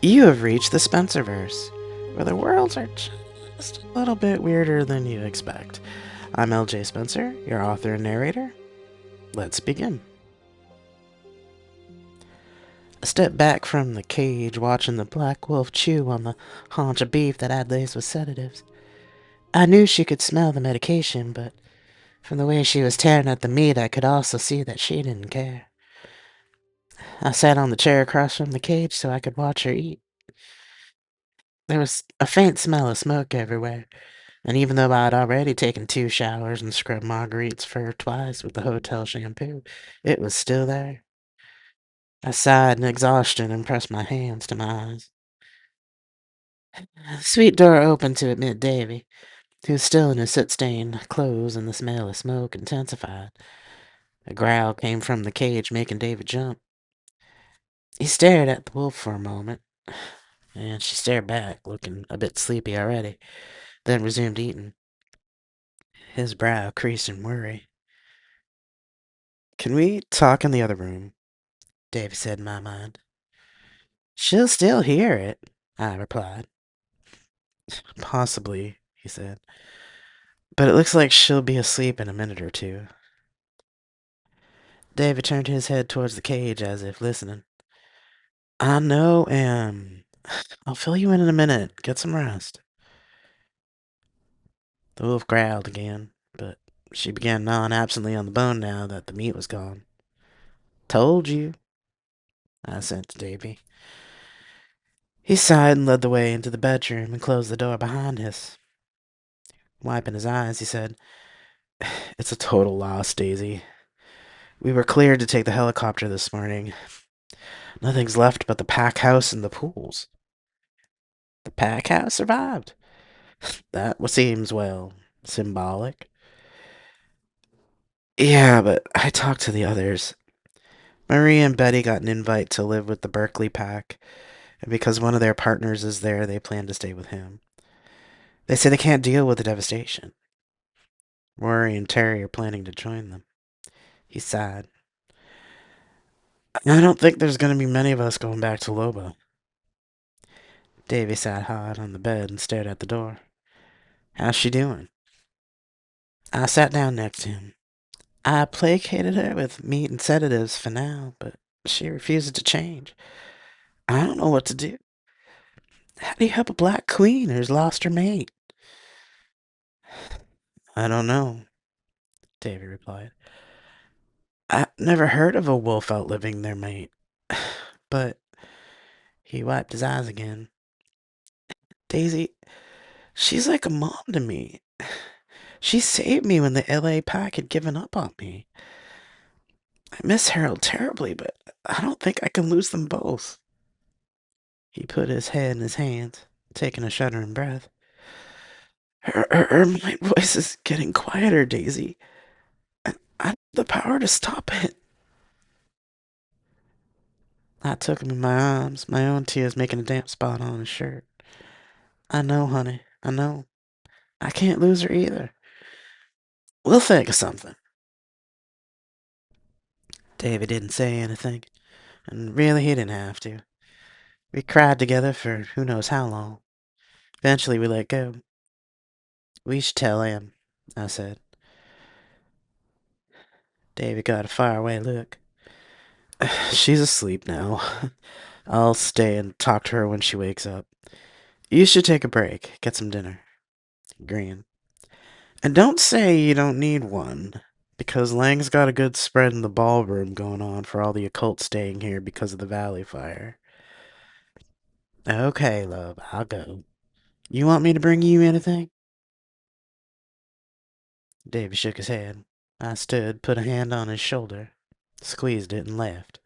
You have reached the Spencerverse, where the worlds are just a little bit weirder than you expect. I'm LJ Spencer, your author and narrator. Let's begin. I stepped back from the cage, watching the black wolf chew on the haunch of beef that I'd laced with sedatives. I knew she could smell the medication, but from the way she was tearing at the meat, I could also see that she didn't care. I sat on the chair across from the cage so I could watch her eat. There was a faint smell of smoke everywhere, and even though I'd already taken 2 showers and scrubbed Marguerite's fur twice with the hotel shampoo, it was still there. I sighed in exhaustion and pressed my hands to my eyes. The sweet door opened to admit Davy, who was still in his soot-stained clothes, and the smell of smoke intensified. A growl came from the cage, making David jump. He stared at the wolf for a moment, and she stared back, looking a bit sleepy already, then resumed eating. His brow creased in worry. "Can we talk in the other room?" Davy said in my mind. "She'll still hear it," I replied. "Possibly," he said. "But it looks like she'll be asleep in a minute or two." David turned his head towards the cage as if listening. "I know, and I'll fill you in a minute. Get some rest." The wolf growled again, but she began gnawing absently on the bone now that the meat was gone. "Told you," I said to Davy. He sighed and led the way into the bedroom and closed the door behind us. Wiping his eyes, he said, "It's a total loss, Daisy. We were cleared to take the helicopter this morning. Nothing's left but the pack house and the pools." "The pack house survived?" "That seems, well, symbolic." "Yeah, but I talked to the others. Marie and Betty got an invite to live with the Berkeley pack, and because one of their partners is there, they plan to stay with him. They say they can't deal with the devastation. Rory and Terry are planning to join them." He sighed. "I don't think there's going to be many of us going back to Loba." Davy sat hard on the bed and stared at the door. "How's she doing?" I sat down next to him. I placated her with meat and sedatives for now, but she refuses to change. I don't know what to do. How do you help a black queen who's lost her mate? "I don't know," Davy replied. "I never heard of a wolf outliving their mate. But," he wiped his eyes again, "Daisy, she's like a mom to me. She saved me when the LA pack had given up on me. I miss Harold terribly, but I don't think I can lose them both." He put his head in his hands, taking a shuddering breath. My voice is getting quieter, Daisy. I have the power to stop it." I took him in my arms, my own tears making a damp spot on his shirt. "I know, honey, I know. I can't lose her either. We'll think of something." David didn't say anything, and really he didn't have to. We cried together for who knows how long. Eventually we let go. "We should tell Em," I said. David got a faraway look. "She's asleep now. I'll stay and talk to her when she wakes up. You should take a break, get some dinner." Grinned. "And don't say you don't need one, because Lang's got a good spread in the ballroom going on for all the occult staying here because of the Valley Fire." "Okay, love, I'll go. You want me to bring you anything?" Davy shook his head. I stood, put a hand on his shoulder, squeezed it, and left.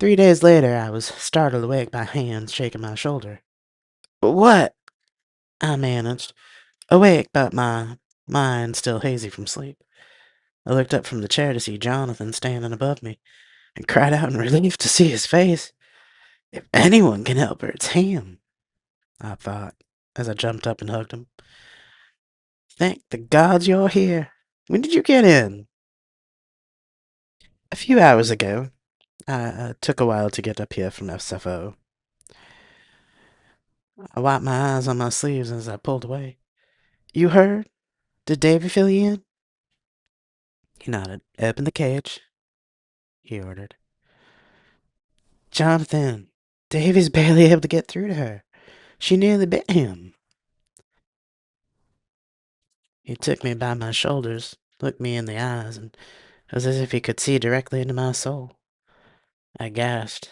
3 days later, I was startled awake by hands shaking my shoulder. "What?" I managed, awake but my mind still hazy from sleep. I looked up from the chair to see Jonathan standing above me, and cried out in relief to see his face. If anyone can help her, it's him, I thought, as I jumped up and hugged him. "Thank the gods you're here. When did you get in?" "A few hours ago. Took a while to get up here from SFO. I wiped my eyes on my sleeves as I pulled away. You heard? Did Davy fill you in? He nodded. Open the cage, he ordered. Jonathan, Davy's barely able to get through to her. She nearly bit him. He took me by my shoulders, looked me in the eyes, and it was as if he could see directly into my soul. I gasped.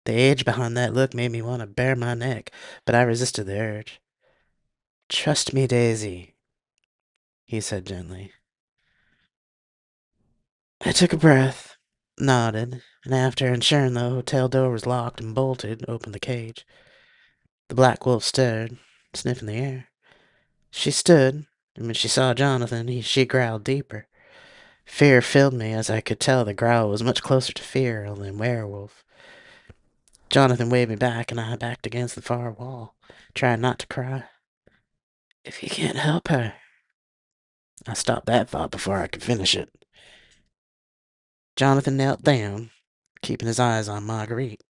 The age behind that look made me want to bare my neck, but I resisted the urge. Trust me, Daisy, he said gently. I took a breath, nodded, and after ensuring the hotel door was locked and bolted, opened the cage. The black wolf stirred, sniffing the air. She stood, and when she saw Jonathan, she growled deeper. Fear filled me as I could tell the growl was much closer to fear than werewolf. Jonathan waved me back, and I backed against the far wall, trying not to cry. If you can't help her. I stopped that thought before I could finish it. Jonathan knelt down, keeping his eyes on Marguerite.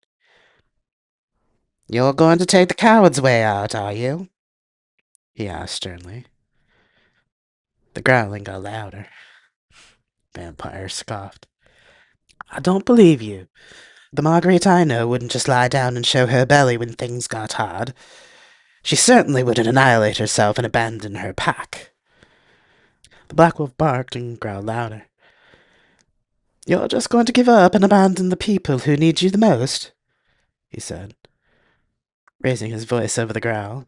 You're going to take the coward's way out, are you? He asked sternly. The growling got louder. Vampire scoffed. I don't believe you. The Marguerite I know wouldn't just lie down and show her belly when things got hard. She certainly wouldn't annihilate herself and abandon her pack. The black wolf barked and growled louder. You're just going to give up and abandon the people who need you the most? He said, raising his voice over the growl.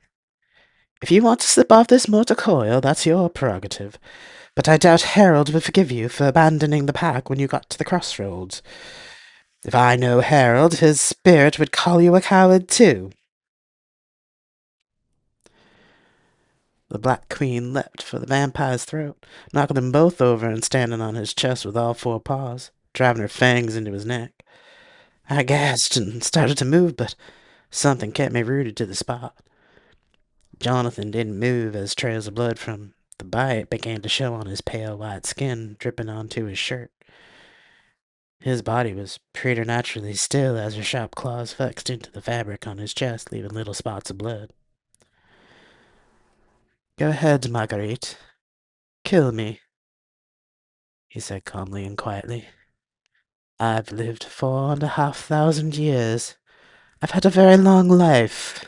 If you want to slip off this mortal coil, that's your prerogative. But I doubt Harold would forgive you for abandoning the pack when you got to the crossroads. If I know Harold, his spirit would call you a coward too. The Black Queen leapt for the vampire's throat, knocking them both over and standing on his chest with all four paws, driving her fangs into his neck. I gasped and started to move, but something kept me rooted to the spot. Jonathan didn't move as trails of blood from the bite began to show on his pale white skin, dripping onto his shirt. His body was preternaturally still as her sharp claws flexed into the fabric on his chest, leaving little spots of blood. Go ahead, Marguerite. Kill me, he said calmly and quietly. I've lived 4,500 years. I've had a very long life.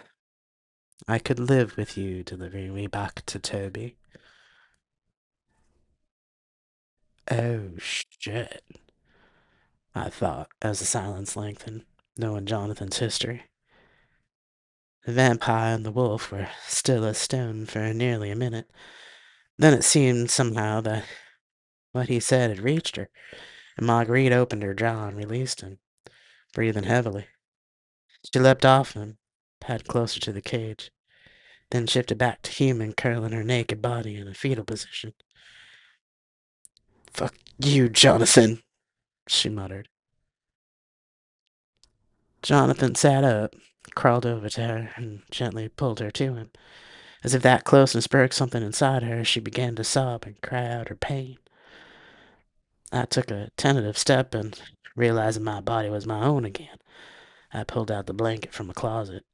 I could live with you delivering me back to Toby. Oh, shit, I thought as the silence lengthened, knowing Jonathan's history. The vampire and the wolf were still as stone for nearly a minute. Then it seemed somehow that what he said had reached her, and Marguerite opened her jaw and released him, breathing heavily. She leapt off him, padded closer to the cage, then shifted back to human, curling her naked body in a fetal position. Fuck you, Jonathan, she muttered. Jonathan sat up, crawled over to her, and gently pulled her to him. As if that closeness broke something inside her, she began to sob and cry out her pain. I took a tentative step, and realizing my body was my own again, I pulled out the blanket from a closet.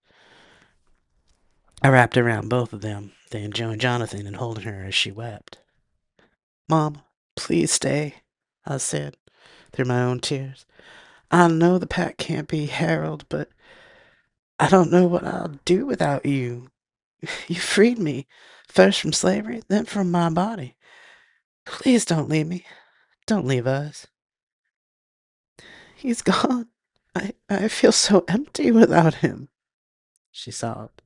I wrapped it around both of them, then joined Jonathan in holding her as she wept. Mom, please stay, I said, through my own tears. I know the pack can't be Harold, but I don't know what I'll do without you. You freed me, first from slavery, then from my body. Please don't leave me. Don't leave us. He's gone. I feel so empty without him, she sobbed.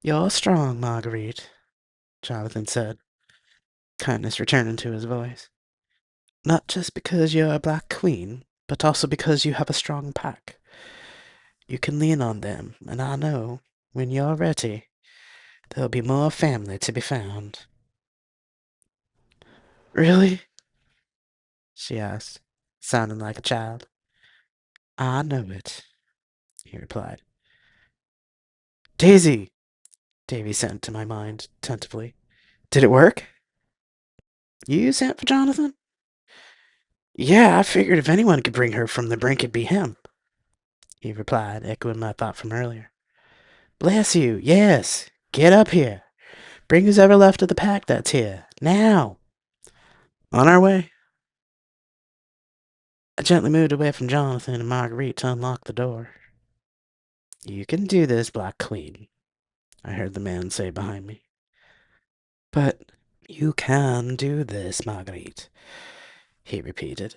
You're strong, Marguerite, Jonathan said, kindness returning to his voice. Not just because you're a black queen, but also because you have a strong pack. You can lean on them, and I know, when you're ready, there'll be more family to be found. Really? She asked, sounding like a child. I know it, he replied. Daisy, Davy sent to my mind tentatively. Did it work? You sent for Jonathan? Yeah, I figured if anyone could bring her from the brink, it'd be him, he replied, echoing my thought from earlier. Bless you, yes. Get up here. Bring who's ever left of the pack that's here. Now. On our way. I gently moved away from Jonathan and Marguerite to unlock the door. You can do this, Black Queen, I heard the man say behind me. But you can do this, Marguerite, he repeated.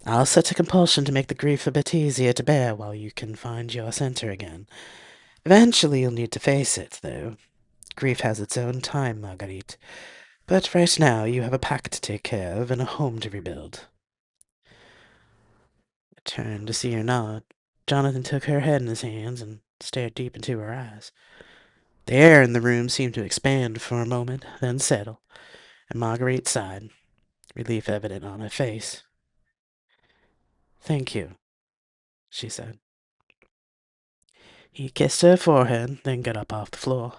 I'll set a compulsion to make the grief a bit easier to bear while you can find your center again. Eventually you'll need to face it, though. Grief has its own time, Marguerite. But right now you have a pack to take care of and a home to rebuild. I turned to see her nod. Jonathan took her head in his hands and stared deep into her eyes. The air in the room seemed to expand for a moment, then settle, and Marguerite sighed, relief evident on her face. Thank you, she said. He kissed her forehead, then got up off the floor.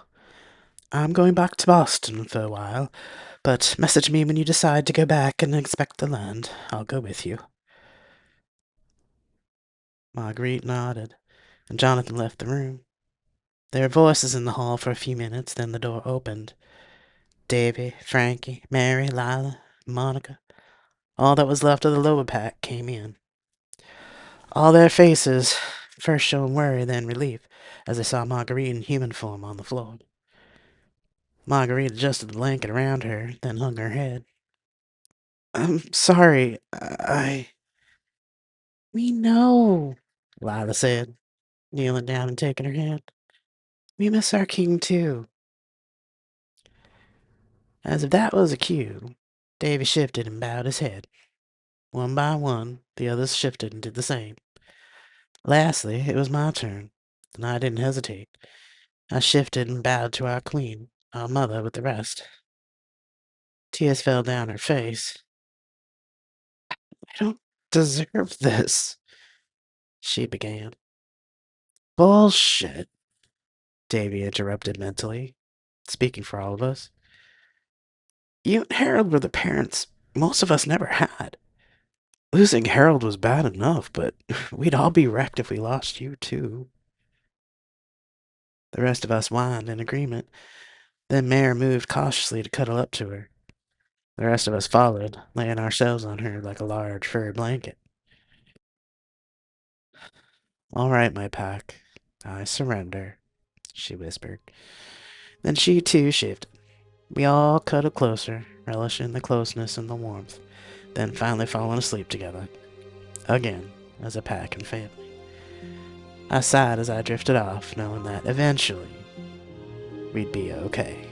I'm going back to Boston for a while, but message me when you decide to go back and inspect the land. I'll go with you. Marguerite nodded, and Jonathan left the room. There were voices in the hall for a few minutes, then the door opened. Davy, Frankie, Mary, Lila, Monica, all that was left of the Loba pack came in. All their faces first showing worry, then relief, as they saw Marguerite in human form on the floor. Marguerite adjusted the blanket around her, then hung her head. I'm sorry, We know, Lila said, kneeling down and taking her hand. We miss our king, too. As if that was a cue, Davy shifted and bowed his head. One by one, the others shifted and did the same. Lastly, it was my turn, and I didn't hesitate. I shifted and bowed to our queen, our mother, with the rest. Tears fell down her face. I don't deserve this, she began. Bullshit, Davy interrupted mentally, speaking for all of us. You and Harold were the parents most of us never had. Losing Harold was bad enough, but we'd all be wrecked if we lost you, too. The rest of us whined in agreement. Then Mare moved cautiously to cuddle up to her. The rest of us followed, laying ourselves on her like a large furry blanket. All right, my pack. I surrender, she whispered. Then she, too, shifted. We all cuddled closer, relishing the closeness and the warmth, then finally falling asleep together. Again, as a pack and family. I sighed as I drifted off, knowing that eventually we'd be okay.